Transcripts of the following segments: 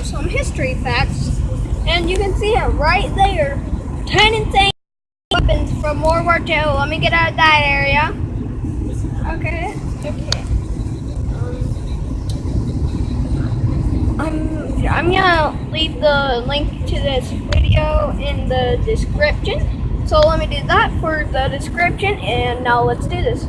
some history facts, and you can see it right there. 10 insane weapons from World War II. Let me get out of that area. Okay. I'm gonna leave the link to this video in the description. So let me do that for the description, and now let's do this.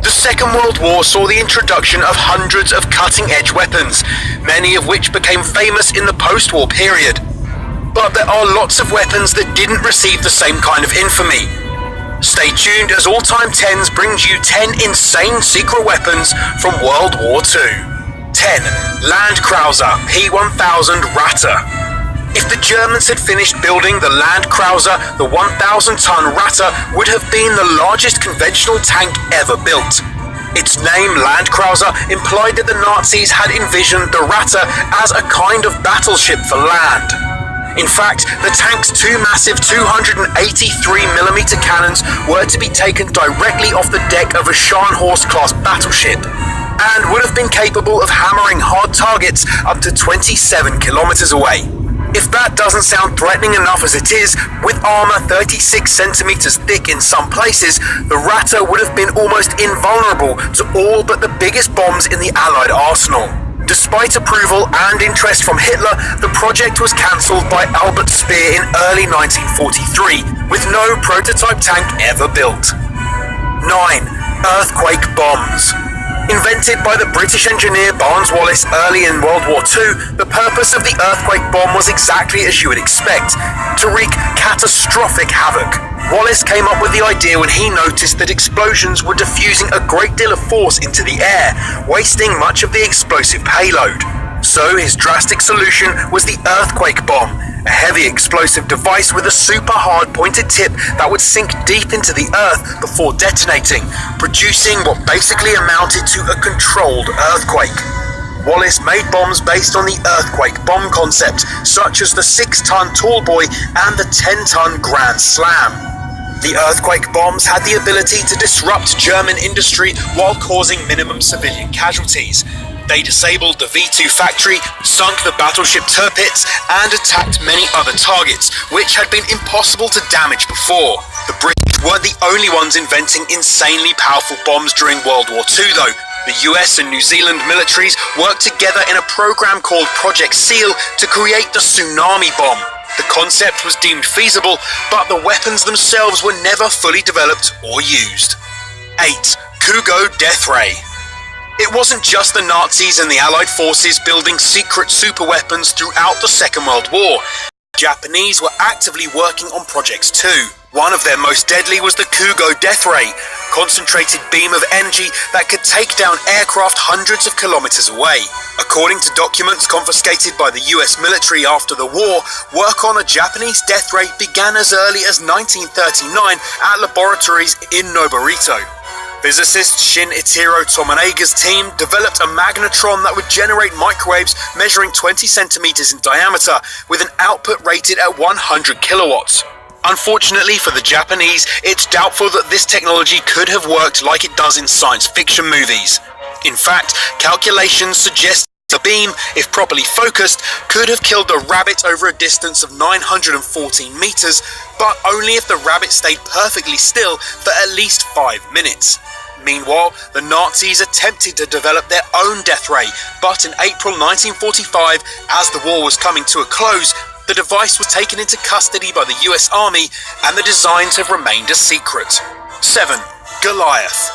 The Second World War saw the introduction of hundreds of cutting-edge weapons, many of which became famous in the post-war period. But there are lots of weapons that didn't receive the same kind of infamy. Stay tuned as All Time 10s brings you 10 insane secret weapons from World War II. 10. Landkrauser P1000 Ratter. If the Germans had finished building the Landkrauser, the 1,000-ton Ratter would have been the largest conventional tank ever built. Its name, Landkrauser, implied that the Nazis had envisioned the Ratter as a kind of battleship for land. In fact, the tank's two massive 283mm cannons were to be taken directly off the deck of a Scharnhorst-class battleship, and would have been capable of hammering hard targets up to 27 kilometers away. If that doesn't sound threatening enough as it is, with armor 36 centimeters thick in some places, the Ratter would have been almost invulnerable to all but the biggest bombs in the Allied arsenal. Despite approval and interest from Hitler, the project was cancelled by Albert Speer in early 1943, with no prototype tank ever built. 9. Earthquake bombs. Invented by the British engineer Barnes Wallis early in World War II, the purpose of the earthquake bomb was exactly as you would expect: to wreak catastrophic havoc. Wallis came up with the idea when he noticed that explosions were diffusing a great deal of force into the air, wasting much of the explosive payload. So his drastic solution was the earthquake bomb, a heavy explosive device with a super hard pointed tip that would sink deep into the earth before detonating, producing what basically amounted to a controlled earthquake. Wallis made bombs based on the earthquake bomb concept, such as the 6-ton Tallboy and the 10-ton Grand Slam. The earthquake bombs had the ability to disrupt German industry while causing minimum civilian casualties. They disabled the V2 factory, sunk the battleship Tirpitz, and attacked many other targets, which had been impossible to damage before. The British weren't the only ones inventing insanely powerful bombs during World War II, though. The US and New Zealand militaries worked together in a program called Project SEAL to create the tsunami bomb. The concept was deemed feasible, but the weapons themselves were never fully developed or used. 8. Kugo Death Ray. It wasn't just the Nazis and the Allied forces building secret superweapons throughout the Second World War. The Japanese were actively working on projects too. One of their most deadly was the Kugo Death Ray, a concentrated beam of energy that could take down aircraft hundreds of kilometers away. According to documents confiscated by the US military after the war, work on a Japanese death ray began as early as 1939 at laboratories in Noborito. Physicist Shinichiro Tomonaga's team developed a magnetron that would generate microwaves measuring 20 centimeters in diameter, with an output rated at 100 kilowatts. Unfortunately for the Japanese, it's doubtful that this technology could have worked like it does in science fiction movies. In fact, calculations suggest the beam, if properly focused, could have killed a rabbit over a distance of 914 meters, but only if the rabbit stayed perfectly still for at least 5 minutes. Meanwhile, the Nazis attempted to develop their own death ray, but in April 1945, as the war was coming to a close, the device was taken into custody by the US Army, and the designs have remained a secret. 7. Goliath.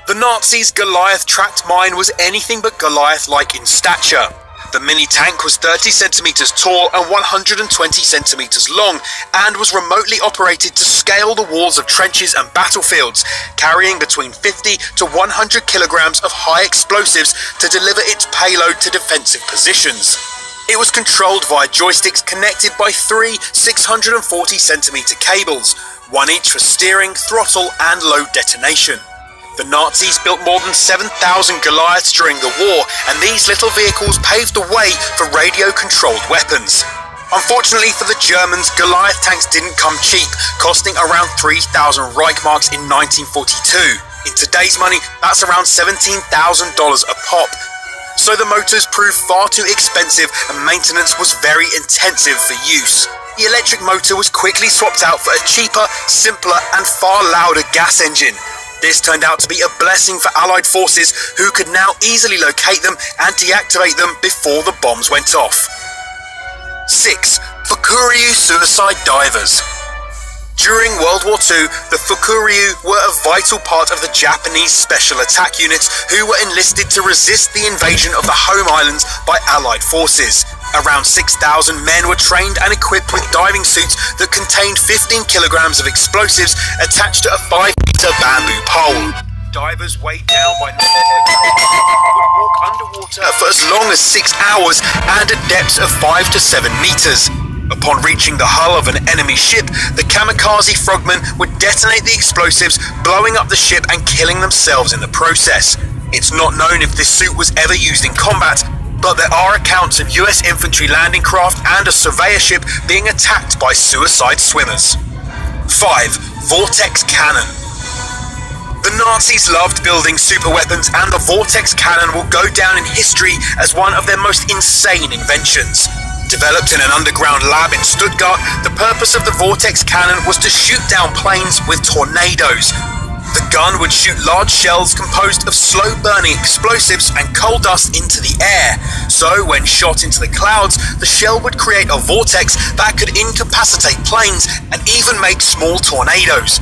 The Nazis' Goliath tracked mine was anything but Goliath-like in stature. The mini-tank was 30 centimeters tall and 120 centimeters long, and was remotely operated to scale the walls of trenches and battlefields, carrying between 50 to 100 kilograms of high explosives to deliver its payload to defensive positions. It was controlled via joysticks connected by 3 640 centimeter cables, one each for steering, throttle, and low detonation. The Nazis built more than 7,000 Goliaths during the war, and these little vehicles paved the way for radio-controlled weapons. Unfortunately for the Germans, Goliath tanks didn't come cheap, costing around 3,000 Reichmarks in 1942. In today's money, that's around $17,000 a pop. so the motors proved far too expensive and maintenance was very intensive for use. The electric motor was quickly swapped out for a cheaper, simpler and far louder gas engine. This turned out to be a blessing for Allied forces who could now easily locate them and deactivate them before the bombs went off. 6. Fukuryu suicide divers. During World War II, the Fukuryu were a vital part of the Japanese special attack units who were enlisted to resist the invasion of the home islands by Allied forces. Around 6,000 men were trained and equipped with diving suits that contained 15 kilograms of explosives attached to a 5-meter bamboo pole. Divers weighed down by 9 kilograms would walk underwater for as long as 6 hours and at depths of 5 to 7 meters. Upon reaching the hull of an enemy ship, the kamikaze frogmen would detonate the explosives, blowing up the ship and killing themselves in the process. It's not known if this suit was ever used in combat, but there are accounts of US infantry landing craft and a surveyor ship being attacked by suicide swimmers. 5. Vortex Cannon. The Nazis loved building superweapons, and the Vortex Cannon will go down in history as one of their most insane inventions. Developed in an underground lab in Stuttgart, the purpose of the Vortex Cannon was to shoot down planes with tornadoes. The gun would shoot large shells composed of slow-burning explosives and coal dust into the air. So, when shot into the clouds, the shell would create a vortex that could incapacitate planes and even make small tornadoes.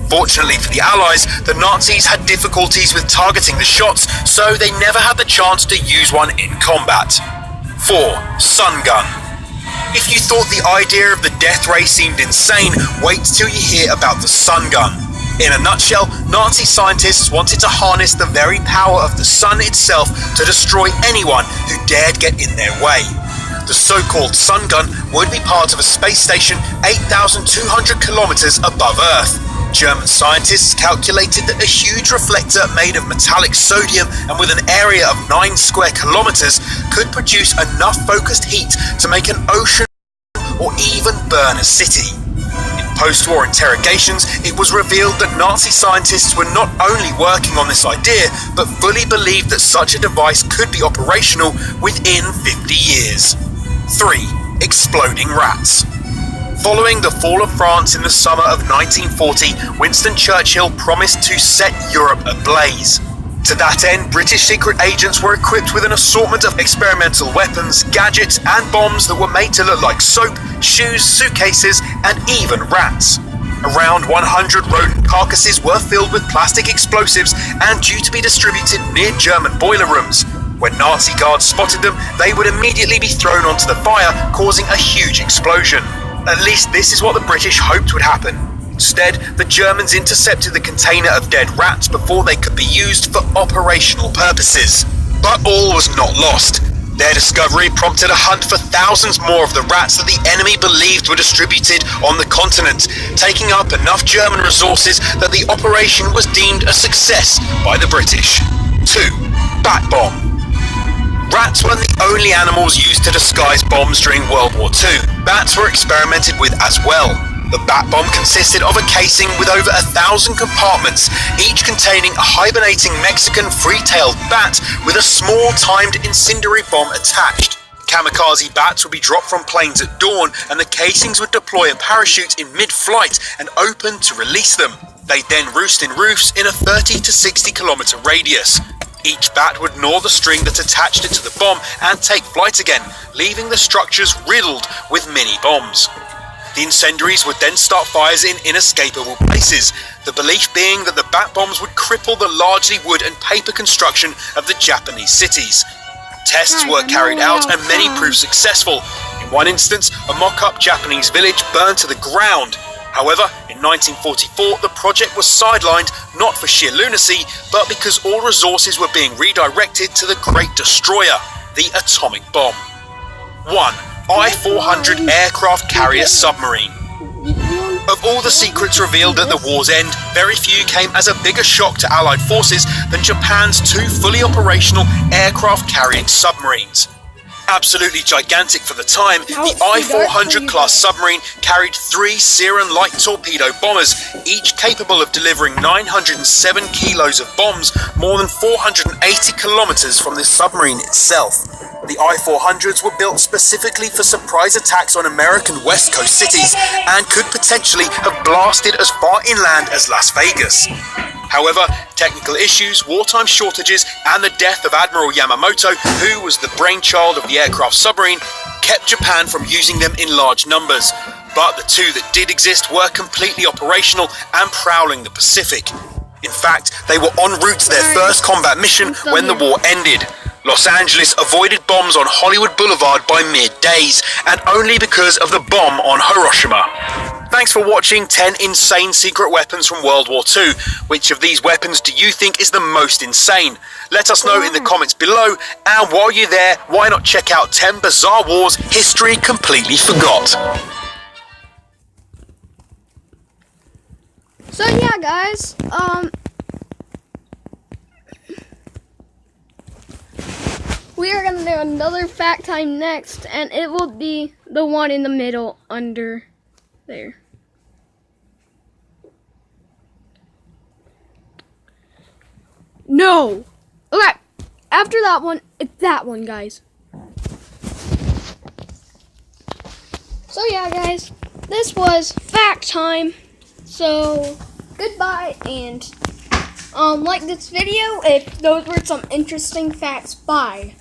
Fortunately for the Allies, the Nazis had difficulties with targeting the shots, so they never had the chance to use one in combat. 4. Sun Gun. If you thought the idea of the death ray seemed insane, wait till you hear about the Sun Gun. In a nutshell, Nazi scientists wanted to harness the very power of the sun itself to destroy anyone who dared get in their way. The so-called Sun Gun would be part of a space station 8,200 kilometers above Earth. German scientists calculated that a huge reflector made of metallic sodium and with an area of 9 square kilometers could produce enough focused heat to make an ocean or even burn a city. In post-war interrogations, it was revealed that Nazi scientists were not only working on this idea, but fully believed that such a device could be operational within 50 years. 3. Exploding rats. Following the fall of France in the summer of 1940, Winston Churchill promised to set Europe ablaze. To that end, British secret agents were equipped with an assortment of experimental weapons, gadgets, and bombs that were made to look like soap, shoes, suitcases, and even rats. Around 100 rodent carcasses were filled with plastic explosives and due to be distributed near German boiler rooms. When Nazi guards spotted them, they would immediately be thrown onto the fire, causing a huge explosion. At least this is what the British hoped would happen. Instead, the Germans intercepted the container of dead rats before they could be used for operational purposes. But all was not lost. Their discovery prompted a hunt for thousands more of the rats that the enemy believed were distributed on the continent, taking up enough German resources that the operation was deemed a success by the British. 2. Bat Bomb. Rats weren't the only animals used to disguise bombs during World War II. Bats were experimented with as well. The bat bomb consisted of a casing with over 1,000 compartments, each containing a hibernating Mexican free-tailed bat with a small timed incendiary bomb attached. Kamikaze bats would be dropped from planes at dawn, and the casings would deploy a parachute in mid-flight and open to release them. They'd then roost in roofs in a 30 to 60 kilometer radius. Each bat would gnaw the string that attached it to the bomb and take flight again, leaving the structures riddled with mini-bombs. The incendiaries would then start fires in inescapable places, the belief being that the bat bombs would cripple the largely wood and paper construction of the Japanese cities. Tests were carried out and many proved successful. In one instance, a mock-up Japanese village burned to the ground. However, in 1944, the project was sidelined not for sheer lunacy, but because all resources were being redirected to the Great Destroyer, the atomic bomb. 1. I-400 aircraft carrier submarine. Of all the secrets revealed at the war's end, very few came as a bigger shock to Allied forces than Japan's 2 fully operational aircraft carrying submarines. Absolutely gigantic for the time, Now the it's too dark for I-400 you class guys. submarine carried 3 Siren light torpedo bombers, each capable of delivering 907 kilos of bombs more than 480 kilometers from the submarine itself. The I-400s were built specifically for surprise attacks on American West Coast cities and could potentially have blasted as far inland as Las Vegas. However, technical issues, wartime shortages, and the death of Admiral Yamamoto, who was the brainchild of the aircraft submarine, kept Japan from using them in large numbers. But the two that did exist were completely operational and prowling the Pacific. In fact, they were en route to their first combat mission when the war ended. Los Angeles avoided bombs on Hollywood Boulevard by mere days, and only because of the bomb on Hiroshima. Thanks for watching 10 insane secret weapons from World War II. Which of these weapons do you think is the most insane? Let us know in the comments below, and while you're there, why not check out 10 Bizarre Wars History Completely Forgot. So yeah, guys, we are gonna do another fact time next, and it will be the one in the middle under there. No! Okay, after that one, it's that one, guys. So yeah, guys, this was fact time. So, goodbye, and like this video if those were some interesting facts. Bye.